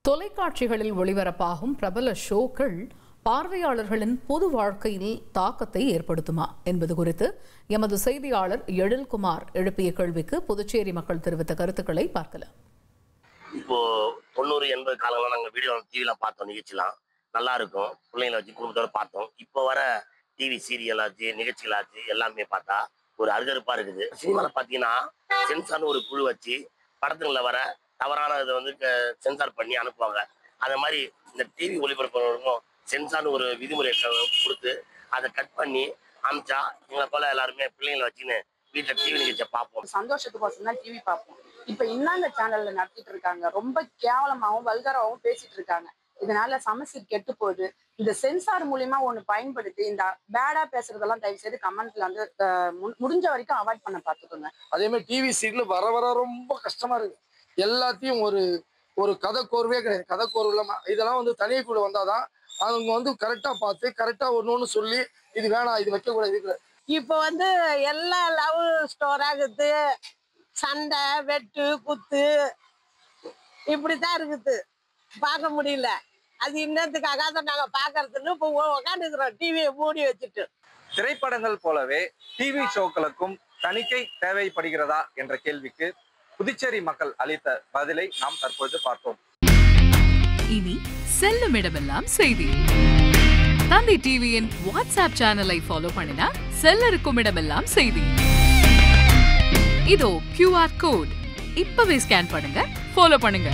தொலைக்காட்சிகளில் ஒளிபரப்பாகும் பிரபல ஷோக்கள் பார்வையாளர்களின் பொது வாழ்க்கையில் தாக்கத்தை ஏற்படுத்துமா என்பது குறித்து எமது செய்தியாளர் எழில்குமார் எழுப்பிய கேள்விக்கு புதுச்சேரி மக்கள் தெரிவித்த கருத்துக்களை பார்க்கலாம். இப்போ 90-80 காலங்கள்லாம் நாங்கள் வீடியோ டிவிலாம் பார்த்தோம், நிகழ்ச்சிலாம் நல்லா இருக்கும், பிள்ளைங்களை வச்சு குடும்பத்தோட பார்த்தோம். இப்போ வர டிவி சீரியல் ஆச்சு, நிகழ்ச்சிகள் ஆச்சு, எல்லாமே பார்த்தா ஒரு அருகருப்பா இருக்குது. சினிமாவில் பார்த்தீங்கன்னா சென்சார்னு ஒரு குழு வச்சு படத்துங்களில் வர தவறான இதை வந்து சென்சார் பண்ணி அனுப்புவாங்க. அந்த மாதிரி இந்த டிவி ஒளிபரப்புகளுக்கும் சென்சார்னு ஒரு விதிமுறை கொடுத்து அதை கட் பண்ணி அனுப்பிச்சா எங்களை போல எல்லாருமே பிள்ளைங்களை வச்சுன்னு வீட்டில் டிவி நிகழ்ச்சியை பார்ப்போம். சந்தோஷத்துக்கோசம் தான் டிவி பார்ப்போம். இப்ப இன்னாங்க சேனல்ல நடத்திட்டு இருக்காங்க, ரொம்ப கேவலமாகவும் வல்கராகவும் பேசிட்டு இருக்காங்க. இதனால சமச்சீர் கெட்டு போகுது. இந்த சென்சார் மூலியமா ஒண்ணு பயன்படுத்தி இந்த பேடா பேசுறதெல்லாம் தயவு செய்து கமெண்ட்ல வந்து முடிஞ்ச வரைக்கும் அவாய்ட் பண்ண பாத்துக்கோங்க. அதே மாதிரி டிவி சீரியல் வர ரொம்ப கஷ்டமா இருக்கு. எல்லாத்தையும் ஒரு கதை கோர்வே கிடையாது. கதை கோர்வு இல்லாம இதெல்லாம் வந்து தனிக்குள்ள வந்தாதான் அவங்க வந்து கரெக்டா பார்த்து கரெக்டா ஒண்ணு சொல்லி இது வேணாம், இது வைக்க கூடாது. இப்ப வந்து எல்லா லவ் ஸ்டோர் ஆகுது, சண்டை வெட்டு குத்து இப்படித்தான் இருக்குது, பார்க்க முடியல. அது இன்னத்துக்காக தான் நாங்க பாக்குறதுன்னு இப்போ உட்காந்துக்கிறோம் டிவியை மூடி வச்சுட்டு. திரைப்படங்கள் போலவே டிவி ஷோக்களுக்கும் தணிக்கை தேவைப்படுகிறதா என்ற கேள்விக்கு புதுச்சேரி மக்கள் அளித்த பதிலை நாம் தற்போது பார்த்தோம். இனி செல்லும் இடமெல்லாம் செய்தி. தந்தை டிவியின் வாட்ஸ்அப் சேனலை ஃபாலோ பண்ணினா செல்ல இருக்கும் இடமெல்லாம் செய்தி. இதோ QR கோட், இப்பவே ஸ்கேன் பண்ணுங்க, ஃபாலோ பண்ணுங்க.